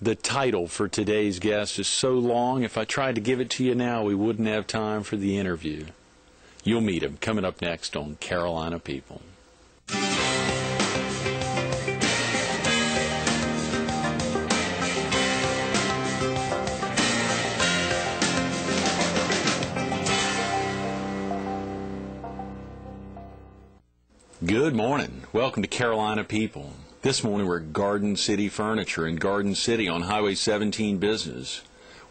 The title for today's guest is so long, if I tried to give it to you now, we wouldn't have time for the interview. You'll meet him coming up next on Carolina People. Good morning. Welcome to Carolina People. This morning we're at Garden City Furniture in Garden City on Highway 17 Business.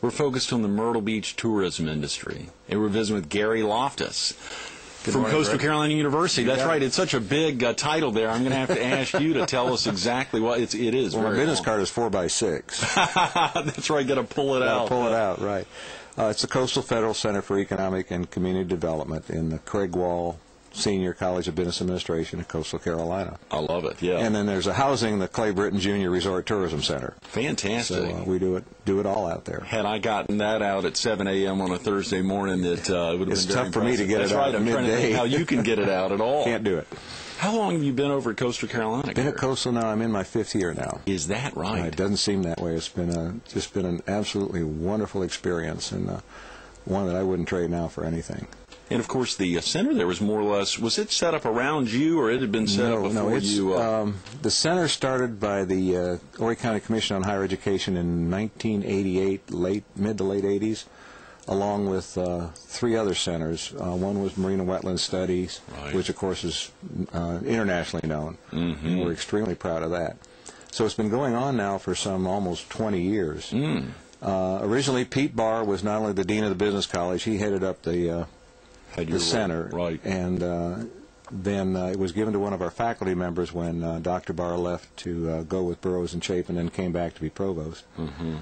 We're focused on the Myrtle Beach tourism industry, and we're visiting with Gary Loftus from Coastal Carolina University. That's right. It's such a big title there. I'm going to have to ask you to tell us exactly what it is. Well, my business card is 4x6. That's right. Got to pull it out. Pull it out, right. It's the Coastal Federal Center for Economic and Community Development in the Craig Wall Senior College of Business Administration in Coastal Carolina. I love it, yeah. And then there's a housing, the Clay Britton Jr. Resort Tourism Center. Fantastic. So we do it all out there. Had I gotten that out at 7 a.m. on a Thursday morning, it would have been It's very tough for me to get That's it right. out I'm midday. trying to think how you can get it out at all. Can't do it. How long have you been over at Coastal Carolina? Been at Coastal now. I'm in my 5th year now. Is that right? It doesn't seem that way. It's been just been an absolutely wonderful experience, and one that I wouldn't trade now for anything. And, of course, the center there was more or less, was it set up around you, or it had been set up before you? The center started by the Horry County Commission on Higher Education in 1988, mid to late 80s, along with 3 other centers. One was Marine and Wetland Studies, right, which, of course, is internationally known. Mm-hmm. And we're extremely proud of that. So it's been going on now for some almost 20 years. Originally, Pete Barr was not only the dean of the business college, he headed up the center, right. And then it was given to one of our faculty members when Dr. Barr left to go with Burroughs and Chapin and came back to be provost. Mm-hmm.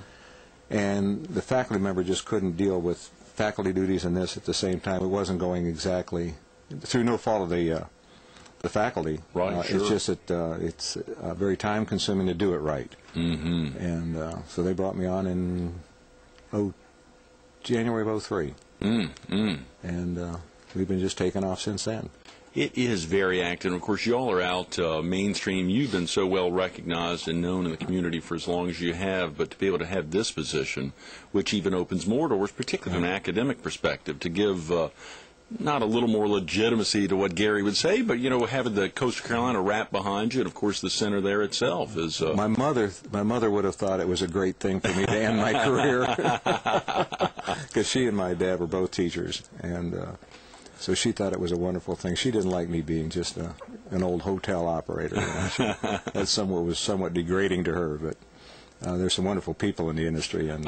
And the faculty member just couldn't deal with faculty duties and this at the same time. It wasn't going exactly through no fault of the faculty. Right, sure. It's just that it's very time-consuming to do it right. Mm-hmm. And so they brought me on in January of 03. And we've been just taking off since then. It is very active. Of course, you all are out mainstream. You've been so well recognized and known in the community for as long as you have, but to be able to have this position, which even opens more doors, particularly from an academic perspective, to give not a little more legitimacy to what Gary would say, but, you know, having the Coastal Carolina wrap behind you, and, of course, the center there itself is... My mother would have thought it was a great thing for me to end my career, because she and my dad were both teachers, and so she thought it was a wonderful thing. She didn't like me being just an old hotel operator. You know? That was somewhat degrading to her, but there's some wonderful people in the industry and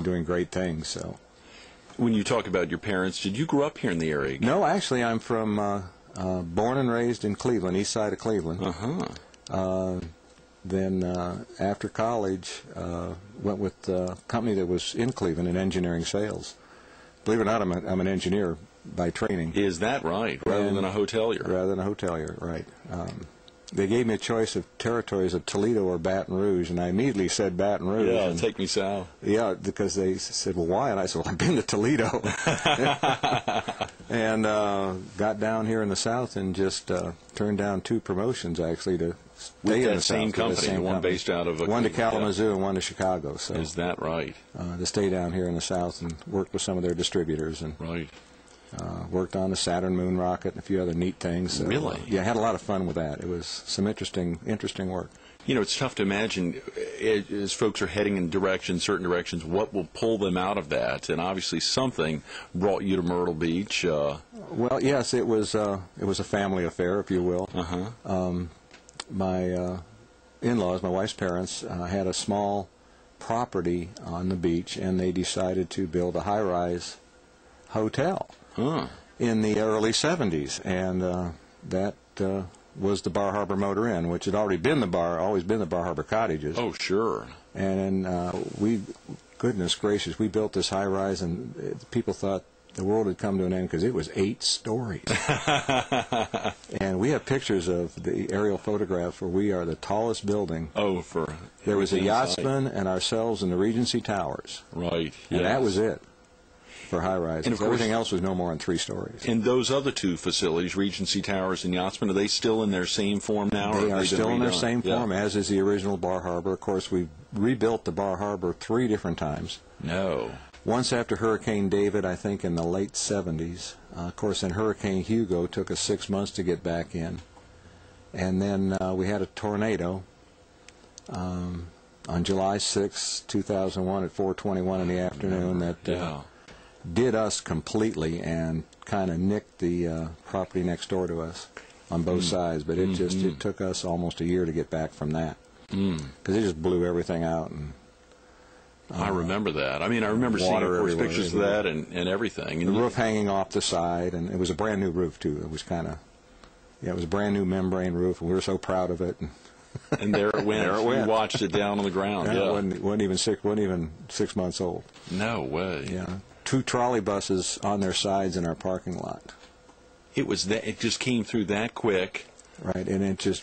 doing great things, so... When you talk about your parents, did you grow up here in the area? No, actually, I'm from born and raised in Cleveland, east side of Cleveland. Then after college, went with a company that was in Cleveland in engineering sales. Believe it or not, I'm an engineer by training. Is that right? Rather than a hotelier? Rather than a hotelier, right. They gave me a choice of territories of Toledo or Baton Rouge, and I immediately said Baton Rouge. Yeah, take me south. Yeah, because they said, well, why? And I said, well, I've been to Toledo. And got down here in the south and just turned down 2 promotions, actually, to stay in the same south. Company, one based out of... One to Kalamazoo and one to Chicago. So, is that right? To stay down here in the south and work with some of their distributors. And, right. Worked on the Saturn moon rocket and a few other neat things. So, really? Yeah, I had a lot of fun with that. It was some interesting work. You know, it's tough to imagine as folks are heading in certain directions, what will pull them out of that. And obviously something brought you to Myrtle Beach. Well, yes, it was a family affair, if you will. My in-laws, my wife's parents, had a small property on the beach, and they decided to build a high-rise hotel in the early 70s, and that was the Bar Harbor Motor Inn, which had always been the Bar Harbor Cottages. Oh, sure. And goodness gracious, we built this high-rise, and people thought the world had come to an end because it was 8 stories. And we have pictures of the aerial photographs where we are the tallest building. Oh, there was a yachtsman and ourselves in the Regency Towers. Right. And that was it. for high-rises. And of course, everything else was no more than 3 stories. And those other 2 facilities, Regency Towers and Yachtsman, are they still in their same form now? They are still in their same form, yeah. as is the original Bar Harbor. Of course, we rebuilt the Bar Harbor 3 different times. No. Once after Hurricane David, I think in the late 70s. Of course, then Hurricane Hugo took us 6 months to get back in. And then we had a tornado on July 6, 2001 at 4:21 in the afternoon that did us completely and kind of nicked the property next door to us on both sides. But it it took us almost a year to get back from that because it just blew everything out. And I remember that. I mean, I remember seeing, of course, pictures of that and everything. And the roof hanging off the side, and it was a brand new roof too. It was kind of, it was a brand new membrane roof, and we were so proud of it. And there it went. There it went. You watched it down on the ground. Yeah, it wasn't even 6 months old. No way. Yeah, 2 trolley buses on their sides in our parking lot. It was that. It just came through that quick. Right, and it just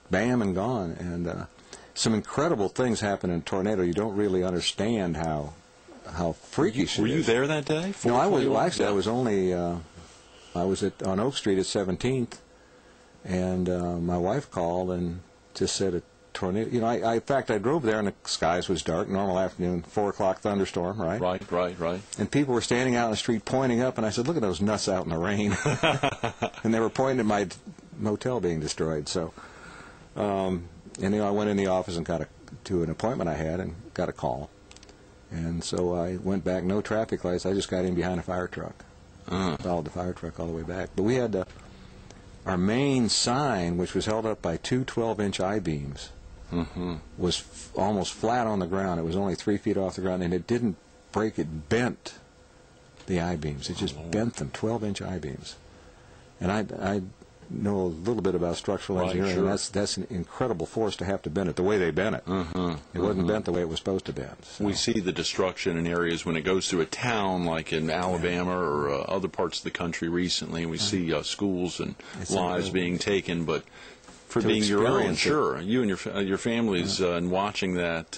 bam and gone. And some incredible things happen in a tornado. You don't really understand how freakish it is. Were you there that day? No, I was. Well, actually, I was only. I was on Oak Street at 17th. And my wife called and just said a tornado. You know, in fact, I drove there and the skies was dark, normal afternoon, 4 o'clock thunderstorm, right? Right. And people were standing out in the street pointing up, and I said, look at those nuts out in the rain. And they were pointing at my motel being destroyed. So, I went in the office and got to an appointment I had and got a call. And so I went back, no traffic lights. I just got in behind a fire truck. Followed the fire truck all the way back. But we had our main sign, which was held up by 2 12-inch I-beams, was almost flat on the ground. It was only 3 feet off the ground, and it didn't break. It bent the I-beams. It just bent them, 12-inch I-beams. And I know a little bit about structural engineering, and that's an incredible force to have to bend it the way they bent it. It wasn't bent the way it was supposed to bend. So. We see the destruction in areas when it goes through a town, like in Alabama or other parts of the country recently, and we see schools and lives being taken. But for being your own, you and your families, and watching that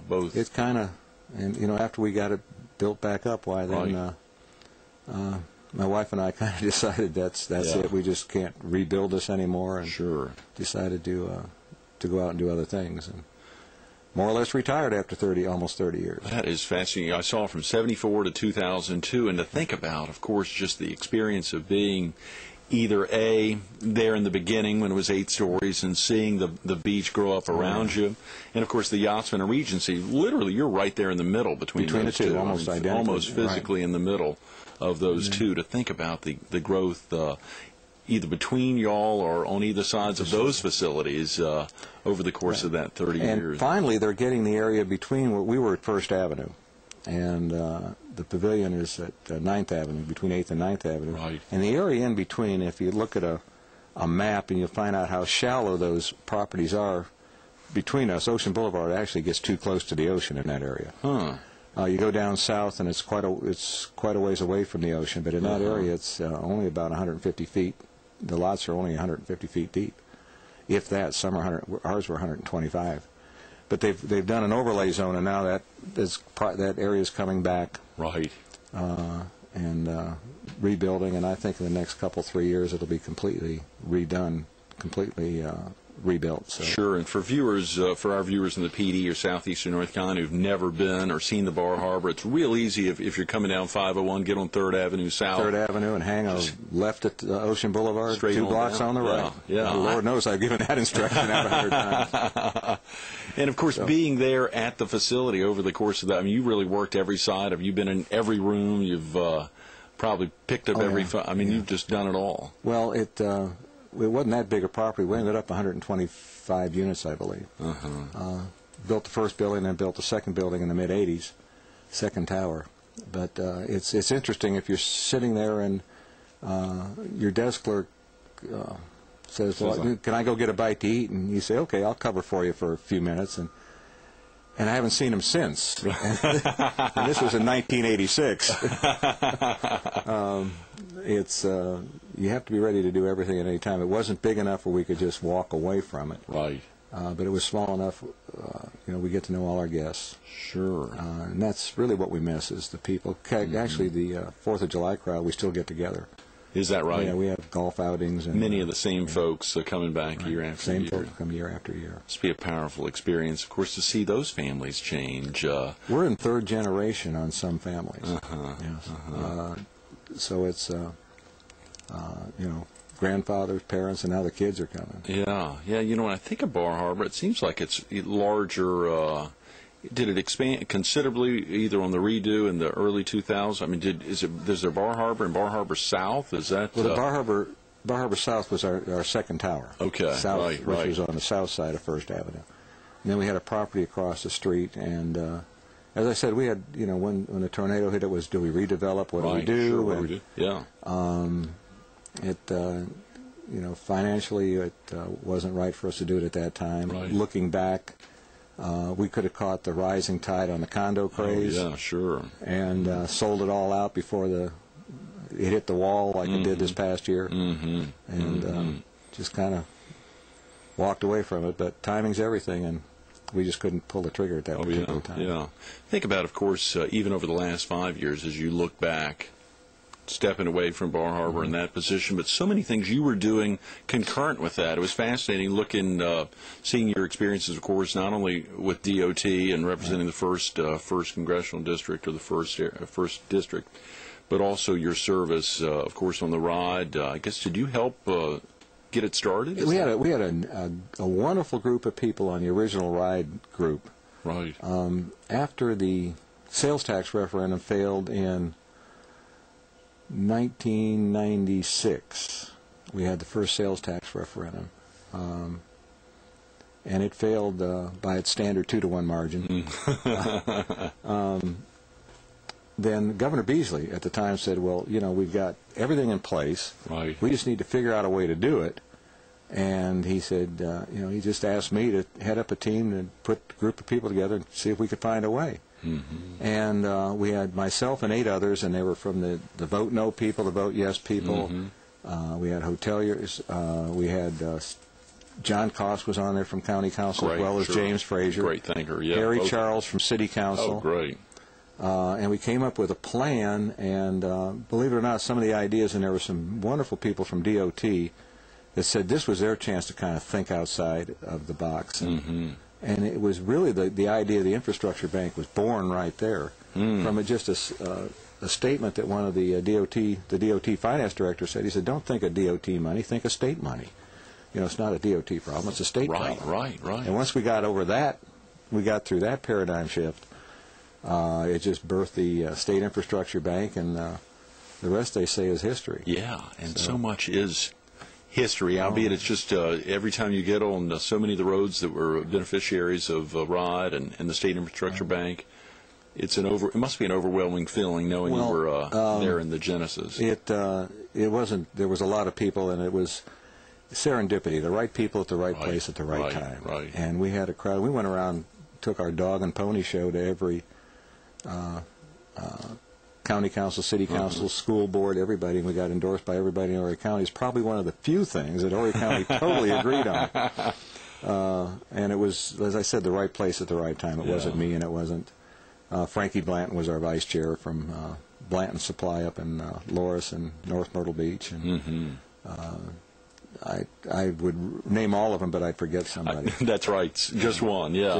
both. It's kind of, and after we got it built back up, why then. My wife and I kind of decided that's it. We just can't rebuild this anymore, and decided to go out and do other things, and more or less retired after almost 30 years. That is fascinating. I saw from 74 to 2002, and to think about, of course, just the experience of being either there in the beginning when it was 8 stories and seeing the beach grow up around you, and of course the Yachtsman and Regency. Literally, you're right there in the middle between the two, almost identical, almost physically in the middle of those two. To think about the growth either between y'all or on either sides of those facilities over the course of that 30 years. And finally, they're getting the area between where we were at First Avenue, and the pavilion is at 9th Avenue, between 8th and 9th Avenue. Right. And the area in between, if you look at a map and you'll find out how shallow those properties are between us, Ocean Boulevard actually gets too close to the ocean in that area. You go down south, and it's quite a ways away from the ocean, but in that area, it's only about 150 feet. The lots are only 150 feet deep, if that. Some are 100. Ours were 125. But they've done an overlay zone, and now that area is coming back. Right. And rebuilding, and I think in the next 3 years it'll be completely redone, completely rebuilt. So. Sure, and for our viewers in the PD or southeastern North Carolina who've never been or seen the Bar Harbor, it's real easy if you're coming down 501, get on 3rd Avenue South. 3rd Avenue and hang a left at Ocean Boulevard, straight 2 blocks down. on the right. Yeah. Lord knows I've given that instruction out 100 times. And, of course, being there at the facility over the course of that, I mean, you really worked every side. Have you been in every room? You've probably picked up you've just done it all. Well, it wasn't that big a property. We ended up 125 units, I believe. Built the first building, then built the second building in the mid-'80s, second tower. But it's interesting if you're sitting there and your desk clerk says, well, can I go get a bite to eat? And you say, okay, I'll cover for you for a few minutes. And I haven't seen him since. And this was in 1986. You have to be ready to do everything at any time. It wasn't big enough where we could just walk away from it. Right. But it was small enough. we get to know all our guests. Sure. And that's really what we miss is the people. Actually, the 4th of July crowd, we still get together. Is that right? Yeah, we have golf outings. And many of the same folks coming back year after year. Same folks come year after year. Must be a powerful experience, of course, to see those families change. We're in 3rd generation on some families. Yes. So it's, grandfathers, parents, and now the kids are coming. Yeah. When I think of Bar Harbor, it seems like it's larger. Did it expand considerably either on the redo in the early 2000s? I mean, is there Bar Harbor and Bar Harbor South? Is that well? The Bar Harbor South was our second tower. Okay, South, right. Which was on the south side of First Avenue. And then we had a property across the street, and as I said, we had when the tornado hit, it was do we redevelop? What do we do? Sure, what do we do? Yeah. Financially, it wasn't right for us to do it at that time. Right. Looking back. We could have caught the rising tide on the condo craze. Oh, yeah, sure. And sold it all out before it hit the wall like it did this past year. And just kind of walked away from it. But timing's everything, and we just couldn't pull the trigger at that particular time. Yeah. Think about, of course, even over the last 5 years, as you look back, stepping away from Bar Harbor in that position, but so many things you were doing concurrent with that. It was fascinating seeing your experiences, of course, not only with DOT and representing the first congressional district or the first district, but also your service, of course, on the ride. I guess did you help get it started? We had a wonderful group of people on the original ride group. Right. After the sales tax referendum failed in 1996, we had the first sales tax referendum, and it failed by its standard 2-to-1 margin. Then Governor Beasley at the time said, well, we've got everything in place. Right. We just need to figure out a way to do it. And he said, he just asked me to head up a team and put a group of people together and see if we could find a way. And we had myself and 8 others, and they were from the vote no people, the vote yes people. We had hoteliers. We had John Koss was on there from County Council, as well as James Frazier. Great thinker, yeah. Harry Charles from City Council. Oh, great. And we came up with a plan, and believe it or not, some of the ideas, and there were some wonderful people from DOT that said this was their chance to kind of think outside of the box. And it was really the idea of the infrastructure bank was born right there from just a statement that one of the DOT finance director said. He said, don't think of DOT money, think of state money. It's not a DOT problem, it's a state problem. Right. And once we got over that, we got through that paradigm shift, it just birthed the state infrastructure bank, and the rest, they say, is history. Yeah, and so much is history, albeit it's just every time you get on so many of the roads that were beneficiaries of RIDE and the State Infrastructure Bank, it must be an overwhelming feeling knowing you were there in the genesis. It wasn't. There was a lot of people, and it was serendipity, the right people at the right place at the right time. Right. And we had a crowd. We went around, took our dog and pony show to every county council, city council, school board, everybody, and we got endorsed by everybody in Horry County. It's probably one of the few things that Horry County totally agreed on. And it was, as I said, the right place at the right time. It wasn't me, and it wasn't. Frankie Blanton was our vice chair from Blanton Supply up in Loris and North Myrtle Beach. And I would name all of them, but I'd forget somebody. That's right. Just one, yeah.